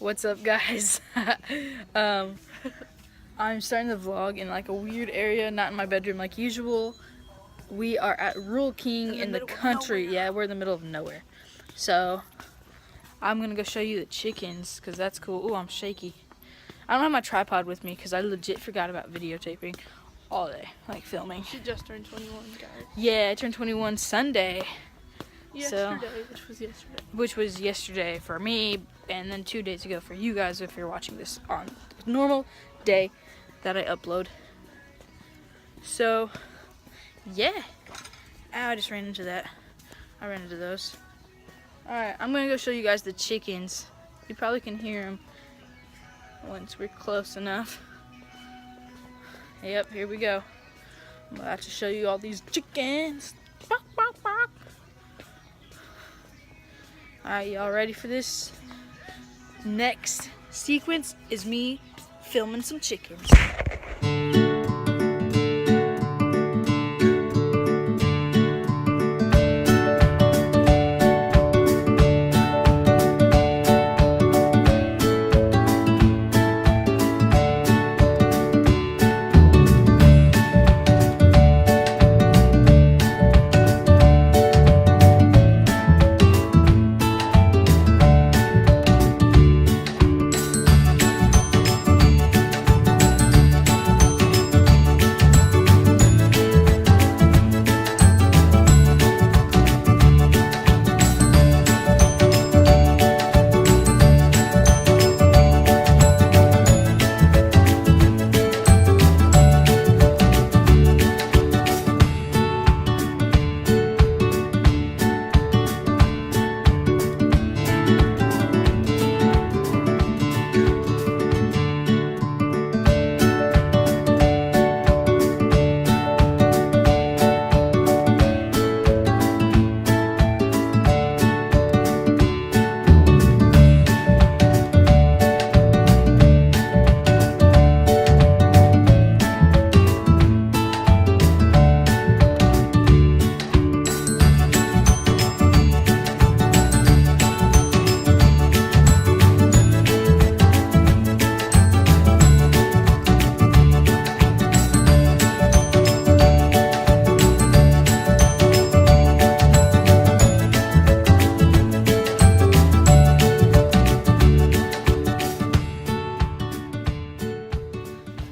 What's up, guys? I'm starting the vlog in like a weird area, not in my bedroom like usual. We are at Rural King in the country. Yeah, we're in the middle of nowhere. So I'm gonna go show you the chickens because that's cool. Ooh, I'm shaky. I don't have my tripod with me because I legit forgot about videotaping all day, like filming. She just turned 21, guys. Yeah, I turned 21 Sunday. Yesterday, Which was yesterday for me, and then 2 days ago for you guys if you're watching this on the normal day that I upload. So, yeah. Ow, I just ran into that. I ran into those. Alright, I'm going to go show you guys the chickens. You probably can hear them once we're close enough. Yep, here we go. I'm about to show you all these chickens. Bark, bark, bark. Alright, y'all ready for this? Next sequence is me filming some chickens.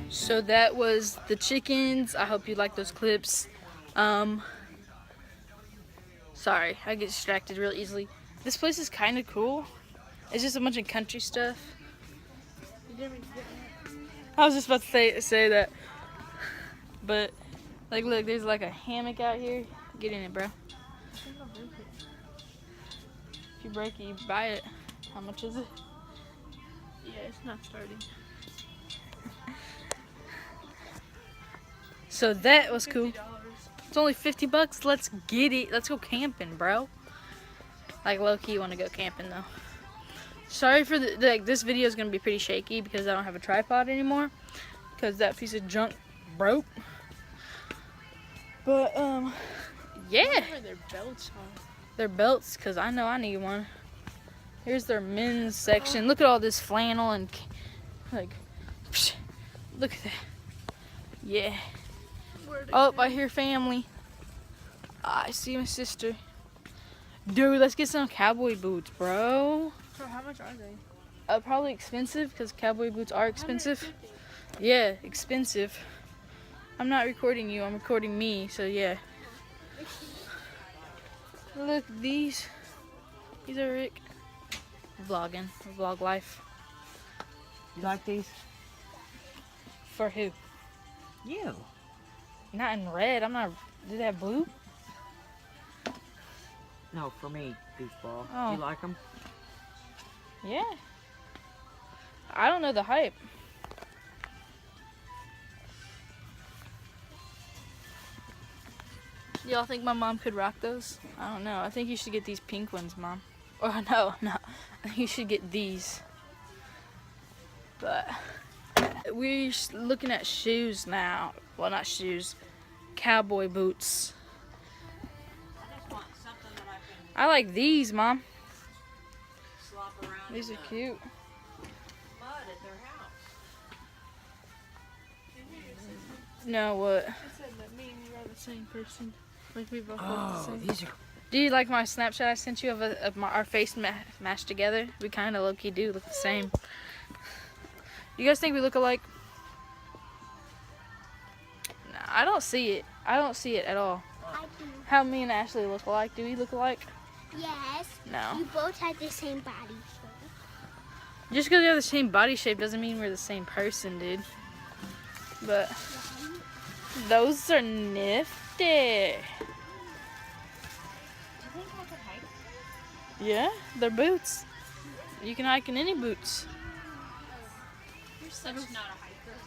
So that was the chickens. I hope you like those clips. Sorry, I get distracted real easily. This place is kind of cool. It's just a bunch of country stuff. I was just about to say that. But, like, look, there's like a hammock out here. Get in it, bro. If you break it, you buy it. How much is it? Yeah, it's not starting. So that was cool. $50. It's only 50 bucks. Let's get it. Let's go camping, bro. Like, low-key want to go camping, though. Sorry for this video is going to be pretty shaky because I don't have a tripod anymore. Because that piece of junk broke. But, yeah. Where their belts are. Their belts, because I know I need one. Here's their men's section. Look at all this flannel and, like, psh, look at that. Yeah. Oh, I hear family. I see my sister. Dude, let's get some cowboy boots, bro. So how much are they? Probably expensive because cowboy boots are expensive. Yeah, expensive. I'm not recording you, I'm recording me, so yeah. Look, these are Rick. Vlogging, vlog life. You like these? For who? You. Not in red. I'm not. Do they have blue? No, for me, goofball. Oh. Do you like them? Yeah. I don't know the hype. Y'all think my mom could rock those? I don't know. I think you should get these pink ones, Mom. Or no. I think you should get these. But we're looking at shoes now. Well, not shoes. Cowboy boots. I like these, Mom. Slop around. These are cute. No, what? I said that me and you are the same person. Like we both look the Oh, same. these are. Do you like my Snapchat I sent you of our face mashed together? We kind of low-key do look the same. You guys think we look alike? No, I don't see it. I don't see it at all. I do. How me and Ashley look alike? Do we look alike? Yes. No. You both have the same body shape. Just because we have the same body shape doesn't mean we're the same person, dude. But those are nifty. Do you think I could hike? Yeah, they're boots. You can hike in any boots. You're such not a hiker.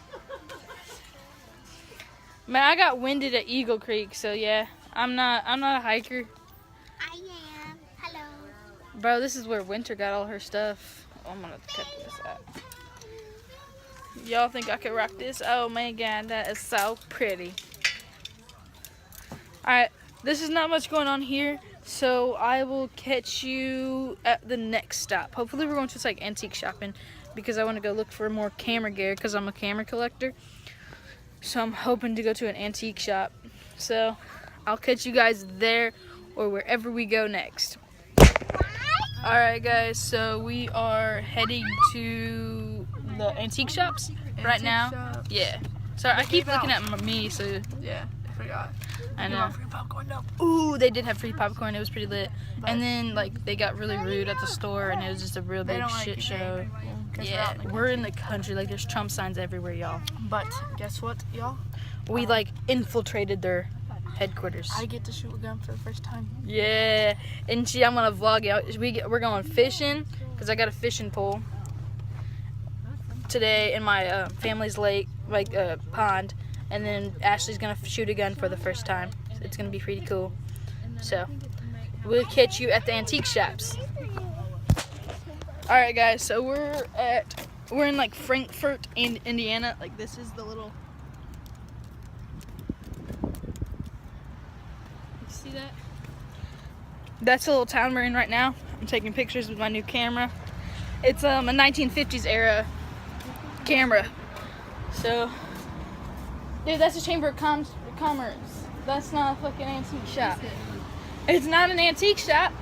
Man, I got winded at Eagle Creek, so yeah, I'm not a hiker. I am. Hello. Bro, this is where Winter got all her stuff. Oh, I'm gonna cut this out. Y'all think I could rock this? Oh my god, that is so pretty. Alright, this is not much going on here, so I will catch you at the next stop. Hopefully we're going to like antique shopping because I want to go look for more camera gear because I'm a camera collector. So I'm hoping to go to an antique shop. So I'll catch you guys there or wherever we go next. Alright guys, so we are heading to the antique shops right now. shops. Yeah. Sorry, I keep looking at me, so Yeah, I forgot. I know. Ooh, they did have free popcorn. It was pretty lit. And then like they got really rude at the store, and it was just a real big shit show. Yeah, we're in the country. Like there's Trump signs everywhere, y'all. But guess what, y'all? We like infiltrated their headquarters. I get to shoot a gun for the first time. Yeah, and see, I'm gonna vlog it. We're going fishing because I got a fishing pole today in my family's lake, like pond, and then Ashley's gonna shoot a gun for the first time. It's gonna be pretty cool. So we'll catch you at the antique shops. All right, guys. So we're in like Frankfort, Indiana. Like this is the little. See that? That's the little town we're in right now. I'm taking pictures with my new camera. It's a 1950s era camera. So, dude, that's a Chamber of Commerce. That's not a fucking antique shop. It's not an antique shop.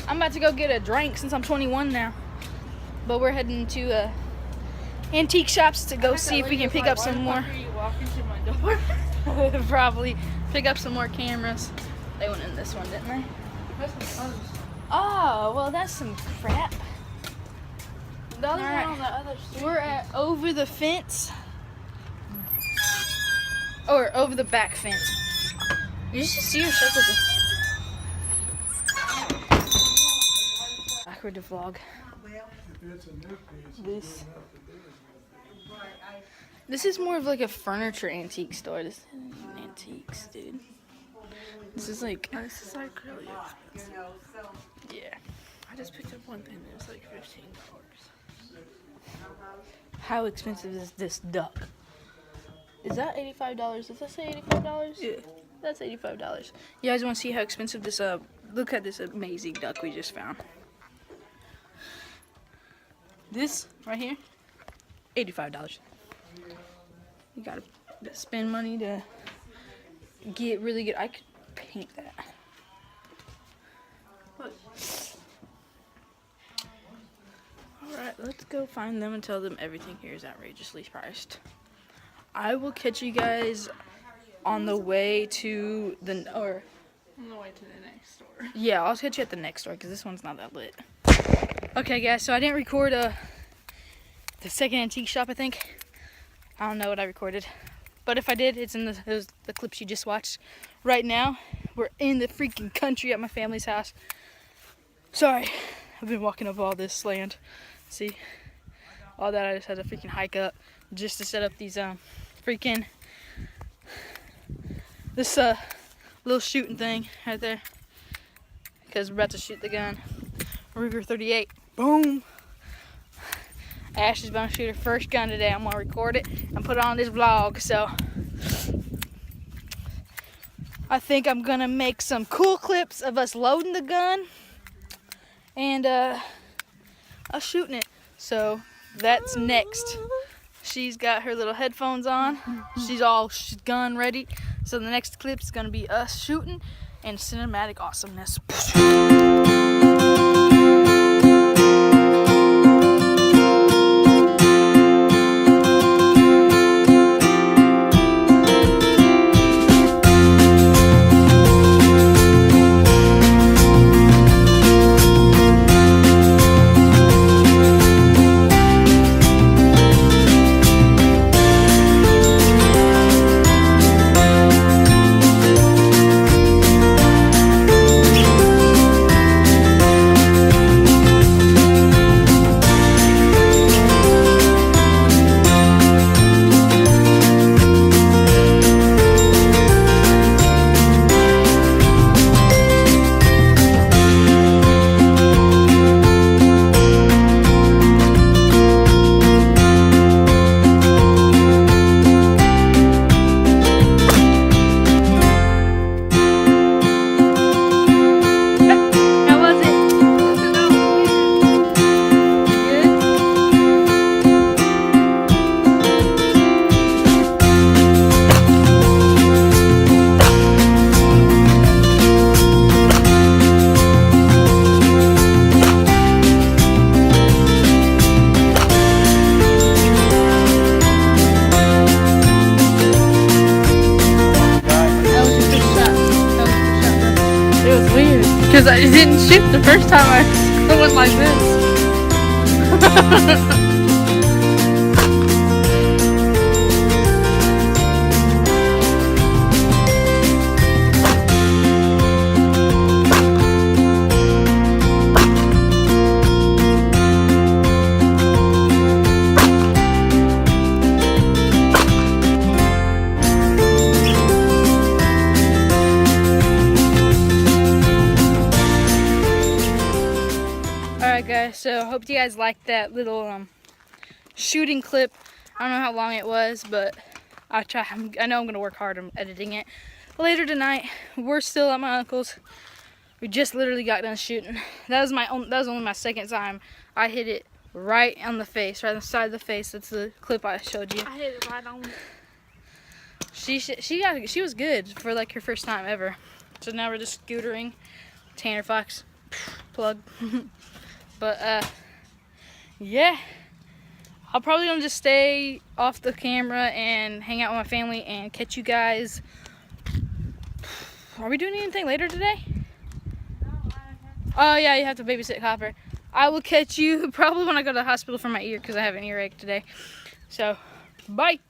I'm about to go get a drink since I'm 21 now. But we're heading to antique shops to go see if we can pick up some more. Why are you walking to my door? Probably pick up some more cameras. They went in this one, didn't they? Oh, well, that's some crap. The other Alright. one on the other street. We're at over the fence. Or over the back fence. You just see yourself with the backward to vlog. This is more of like a furniture antique store. This isn't even antiques, dude. This is like, This is like really expensive. yeah. I just picked up one thing and it was like $15. How expensive is this duck? Is that $85? Does that say $85? Yeah. That's $85. You guys want to see how expensive this, look at this amazing duck we just found. This right here, $85. You gotta spend money to get really good. I could paint that. Alright, let's go find them and tell them everything here is outrageously priced. I will catch you guys on the way to the, or On the way to the next store. yeah, I'll catch you at the next store because this one's not that lit. Okay, guys, so I didn't record the second antique shop, I think. I don't know what I recorded. But if I did, it's in the clips you just watched. Right now, we're in the freaking country at my family's house. Sorry, I've been walking up all this land. See? All that I just had to freaking hike up just to set up these freaking this little shooting thing right there. Because we're about to shoot the gun. Ruger 38. Boom! Ashley's gonna shoot her first gun today. I'm gonna record it and put it on this vlog. So I think I'm gonna make some cool clips of us loading the gun and us shooting it. So that's next. She's got her little headphones on. She's gun ready. So the next clip is gonna be us shooting and cinematic awesomeness. Because I didn't shoot the first time I went like this. Guys, so I hope you guys liked that little shooting clip. I don't know how long it was, but I know I'm gonna work hard on editing it later tonight. We're still at my uncle's. We just literally got done shooting. That was only my second time. I hit it right on the face, right on the side of the face. That's the clip I showed you. I hit it right on. She was good for like her first time ever. So now we're just scootering. Tanner Fox plug. But yeah, I'll probably gonna just stay off the camera and hang out with my family and catch you guys. Are we doing anything later today? Oh yeah, you have to babysit Copper. I will catch you probably when I go to the hospital for my ear because I have an earache today. So, bye.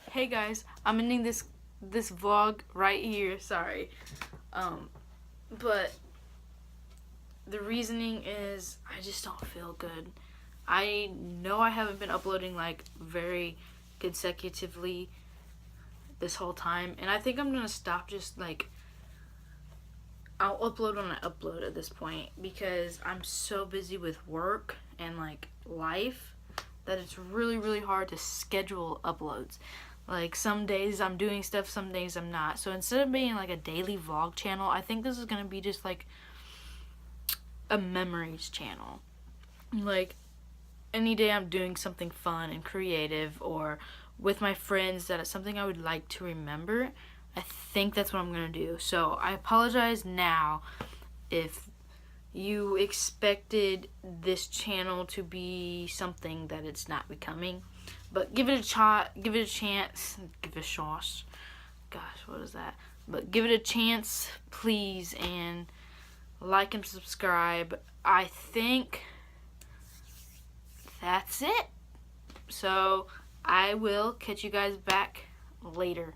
Hey guys, I'm ending this vlog right here. Sorry, but the reasoning is I just don't feel good. I know I haven't been uploading like very consecutively this whole time, and I think I'm gonna stop. Just like I'll upload when I upload at this point because I'm so busy with work and like life that it's really hard to schedule uploads. Like some days I'm doing stuff, some days I'm not. So instead of being like a daily vlog channel, I think this is gonna be just like a memories channel. Like any day I'm doing something fun and creative or with my friends that is something I would like to remember, I think that's what I'm gonna do. So I apologize now if you expected this channel to be something that it's not becoming, but give it a shot, give it a chance, give it a sauce. Gosh, what is that? But give it a chance, please, and like and subscribe. I think that's it. So I will catch you guys back later.